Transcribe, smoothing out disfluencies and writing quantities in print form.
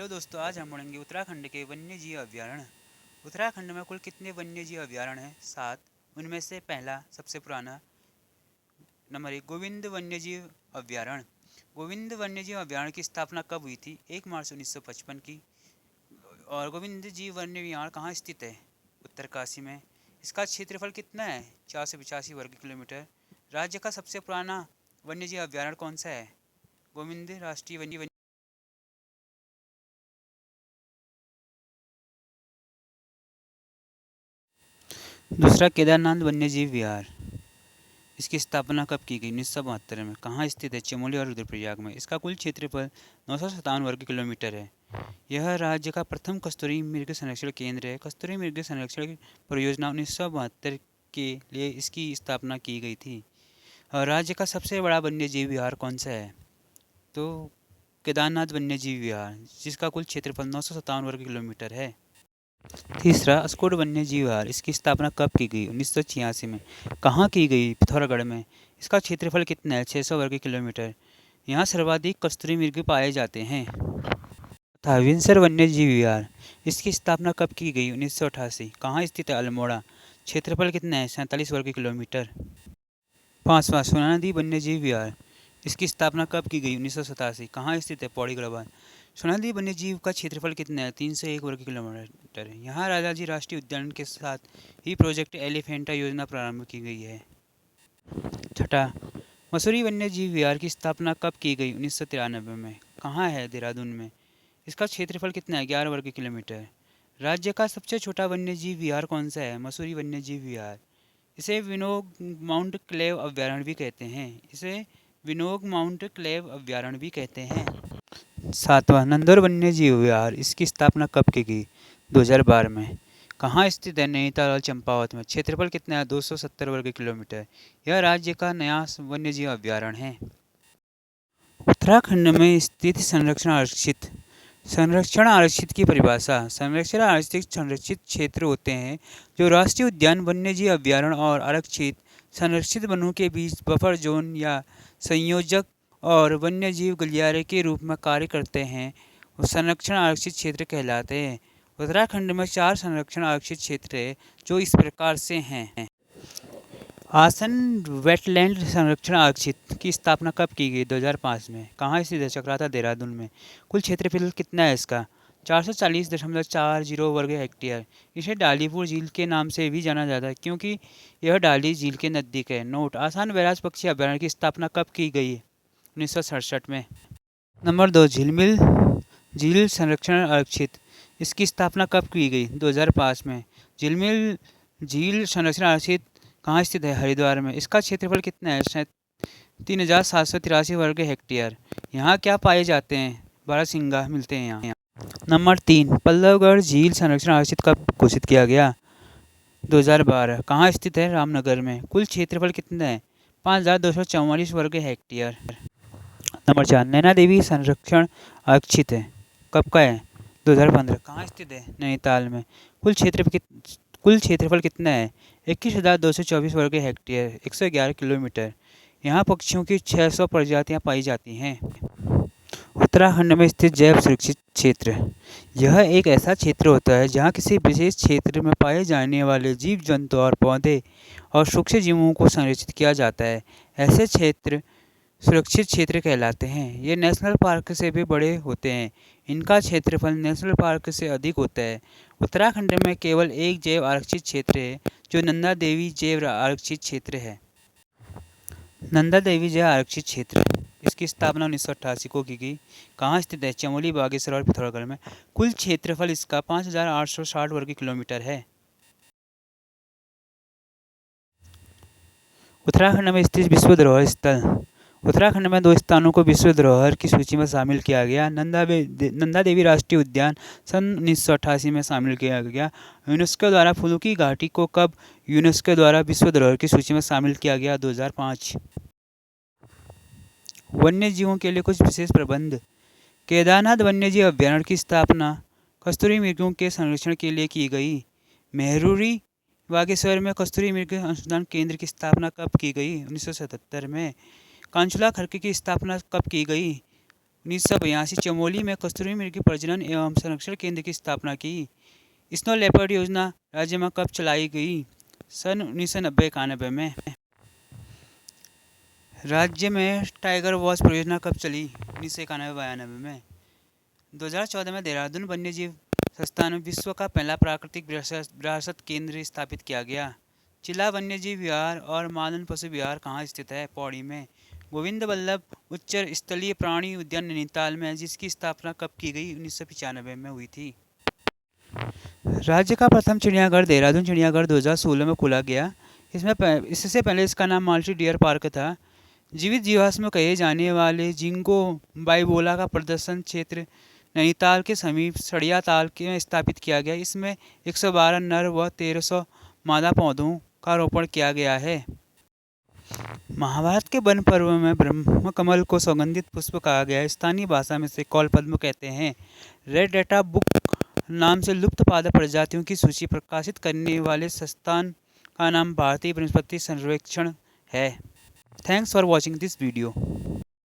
दोस्तों, आज हम पढ़ेंगे उत्तराखंड के वन्यजीव अभयारण्य। उत्तराखंड में कुल कितने वन्यजीव अभयारण्य हैं? 7। उनमें से पहला सबसे पुराना नंबर 1 गोविंद वन्यजीव अभयारण्य। गोविंद वन्यजीव अभयारण्य की स्थापना कब हुई थी? 1 मार्च 1955 की। और गोविंद जीव वन्य विहार कहाँ स्थित है? उत्तरकाशी में। इसका क्षेत्रफल कितना है? 485 वर्ग किलोमीटर। राज्य का सबसे पुराना वन्यजीव अभयारण्य कौन सा है? गोविंद राष्ट्रीय वन्य। दूसरा केदारनाथ वन्यजीव विहार। इसकी स्थापना कब की गई? 1972 में। कहाँ स्थित है? चमोली और रुद्रप्रयाग में। इसका कुल क्षेत्रफल 957 वर्ग किलोमीटर है। यह राज्य का प्रथम कस्तूरी मृग संरक्षण केंद्र है। कस्तूरी मृग संरक्षण परियोजना 1972 के लिए इसकी स्थापना की गई थी। और राज्य का सबसे बड़ा वन्यजीव विहार कौन सा है? तो केदारनाथ वन्यजीव विहार, जिसका कुल क्षेत्रफल 957 वर्ग किलोमीटर है। तीसरा अस्कोड वन्यजीव विहार। इसकी स्थापना कब की गई? 1986 में। कहाँ की गई? पिथौरागढ़ में। इसका क्षेत्रफल कितना है? 600 वर्ग किलोमीटर। यहाँ सर्वाधिक कस्तूरी मृग पाए जाते हैं। तथा विंसर वन्यजीव विहार। इसकी स्थापना कब की गई? 1988। कहाँ स्थित है? अल्मोड़ा। क्षेत्रफल कितना है? 47 वर्ग किलोमीटर। पाँचवा सोना नदी वन्यजीव विहार। इसकी स्थापना कब की गई? 1987। कहाँ स्थित है? पौड़ी गढ़वाल। सोना नदी वन्यजीव का क्षेत्रफल कितना है? 301 वर्ग किलोमीटर है। यहाँ राजाजी राष्ट्रीय उद्यान के साथ ही प्रोजेक्ट एलिफेंटा योजना प्रारंभ की गई है। छठा मसूरी वन्यजीव विहार की स्थापना कब की गई? 1993 में। कहाँ है? देहरादून में। इसका क्षेत्रफल कितना है? 11 वर्ग किलोमीटर। राज्य का सबसे छोटा वन्यजीव विहार कौन सा है? मसूरी वन्यजीव विहार। इसे विनोग माउंट क्लेव अभ्यारण्य भी कहते हैं। इसे विनोग माउंट क्लेव अभ्यारण्य भी कहते हैं। सातवां नंदौर वन्यजीव विहार। इसकी स्थापना कब की गई? 2012 में। कहाँ स्थित है? नैनीताल और चंपावत में। क्षेत्रफल कितना है? 270 वर्ग किलोमीटर। यह राज्य का नया वन्यजीव अभ्यारण्य है। उत्तराखंड में स्थित संरक्षण आरक्षित की परिभाषा। संरक्षण आरक्षित संरक्षित क्षेत्र होते हैं जो राष्ट्रीय उद्यान, वन्यजीव अभ्यारण्य और आरक्षित संरक्षित वनों के बीच बफर जोन या संयोजक और वन्यजीव गलियारे के रूप में कार्य करते हैं। संरक्षण आरक्षित क्षेत्र कहलाते हैं। उत्तराखंड में 4 संरक्षण आरक्षित क्षेत्र है जो इस प्रकार से हैं। आसन वेटलैंड संरक्षण आरक्षित की स्थापना कब की गई? 2005 में। कहाँ स्थित है? चक्राता, देहरादून में। कुल क्षेत्रफल कितना है इसका? 440.40 वर्ग हेक्टेयर। इसे डालीपुर झील के नाम से भी जाना जाता है क्योंकि यह डाली झील के नज़दीक है। नोट: आसान बैराज पक्षी अभयारण्य की स्थापना कब की गई? 1967 में। नंबर 2 झिलमिल झील संरक्षण आरक्षित। इसकी स्थापना कब की गई? 2005 में। झिलमिल झील संरक्षण आरक्षित कहाँ स्थित है? हरिद्वार में। इसका क्षेत्रफल कितना है? 3783 वर्ग हेक्टेयर। यहाँ क्या पाए जाते हैं? बारहसिंगा मिलते हैं यहाँ। नंबर 3 पल्लवगढ़ झील संरक्षण आरक्षित कब घोषित किया गया? 2012। कहाँ स्थित है? रामनगर में। कुल क्षेत्रफल कितना है? 5244 वर्ग हेक्टेयर। नंबर 4 नैना देवी संरक्षण आरक्षित है। कब का है? 2015। कहाँ स्थित है? नैनीताल में। कुल क्षेत्रफल कितना है? 21,224 वर्ग हेक्टेयर, 111 किलोमीटर। यहाँ पक्षियों की 600 प्रजातियाँ पाई जाती हैं। उत्तराखंड में स्थित जैव सुरक्षित क्षेत्र। यह एक ऐसा क्षेत्र होता है जहाँ किसी विशेष क्षेत्र में पाए जाने वाले जीव जंतु और पौधे और सूक्ष्म जीवों को संरक्षित किया जाता है। ऐसे क्षेत्र सुरक्षित क्षेत्र कहलाते हैं। ये नेशनल पार्क से भी बड़े होते हैं। इनका क्षेत्रफल नेशनल पार्क से अधिक होता है। उत्तराखंड में केवल एक जैव आरक्षित क्षेत्र है जो नंदा देवी जैव आरक्षित क्षेत्र है। नंदा देवी जैव आरक्षित क्षेत्र, इसकी स्थापना 1988 को की गई। कहाँ स्थित है? चमोली, बागेश्वर और पिथौरागढ़ में। कुल क्षेत्रफल इसका 5860 वर्ग किलोमीटर है। उत्तराखंड में स्थित विश्व धरोहर स्थल। उत्तराखंड में 2 स्थानों को विश्व धरोहर की सूची में शामिल किया गया। नंदा देवी राष्ट्रीय उद्यान सन 1988 में शामिल किया गया। यूनेस्को द्वारा फूलों की घाटी को कब यूनेस्को द्वारा विश्व धरोहर की सूची में शामिल किया गया? 2005। वन्य जीवों के लिए कुछ विशेष प्रबंध। केदारनाथ वन्यजीव अभ्यारण्य की स्थापना कस्तूरी मृगों के संरक्षण के लिए की गई। मेहरुरी बागेश्वर में कस्तूरी मृग अनुसंधान केंद्र की स्थापना कब की गई? 1977 में। कांचुला खर्क की स्थापना कब की गई? 1982 चमोली में कस्तूरी मृग प्रजनन एवं संरक्षण केंद्र की स्थापना की। स्नो लेपर्ड योजना राज्य में कब चलाई गई? सन 1990-91 में। राज्य में टाइगर वॉच परियोजना कब चली? 1991-92 में। 2014 में देहरादून वन्यजीव संस्थान में विश्व का पहला प्राकृतिक विरासत केंद्र स्थापित किया गया। जिला वन्यजीव विहार और मानन पशु विहार कहाँ स्थित है? पौड़ी में। गोविंद बल्लभ उच्च स्थलीय प्राणी उद्यान नैनीताल में है, जिसकी स्थापना कब की गई? 1995 में हुई थी। राज्य का प्रथम चिड़ियाघर देहरादून चिड़ियाघर 2016 में खोला गया। इससे पहले इसका नाम माल्टी डियर पार्क था। जीवित जीवाश्म कहे जाने वाले जिंगो बाइबोला का प्रदर्शन क्षेत्र नैनीताल के समीप सड़िया ताल में स्थापित किया गया। इसमें 112 नर व 1300 मादा पौधों का रोपण किया गया है। महाभारत के वन पर्व में ब्रह्म कमल को सुगंधित पुष्प कहा गया है। स्थानीय भाषा में इसे कौल पद्म कहते हैं। रेड डेटा बुक नाम से लुप्त पादप प्रजातियों की सूची प्रकाशित करने वाले संस्थान का नाम भारतीय वनस्पति सर्वेक्षण है। Thanks for watching this video.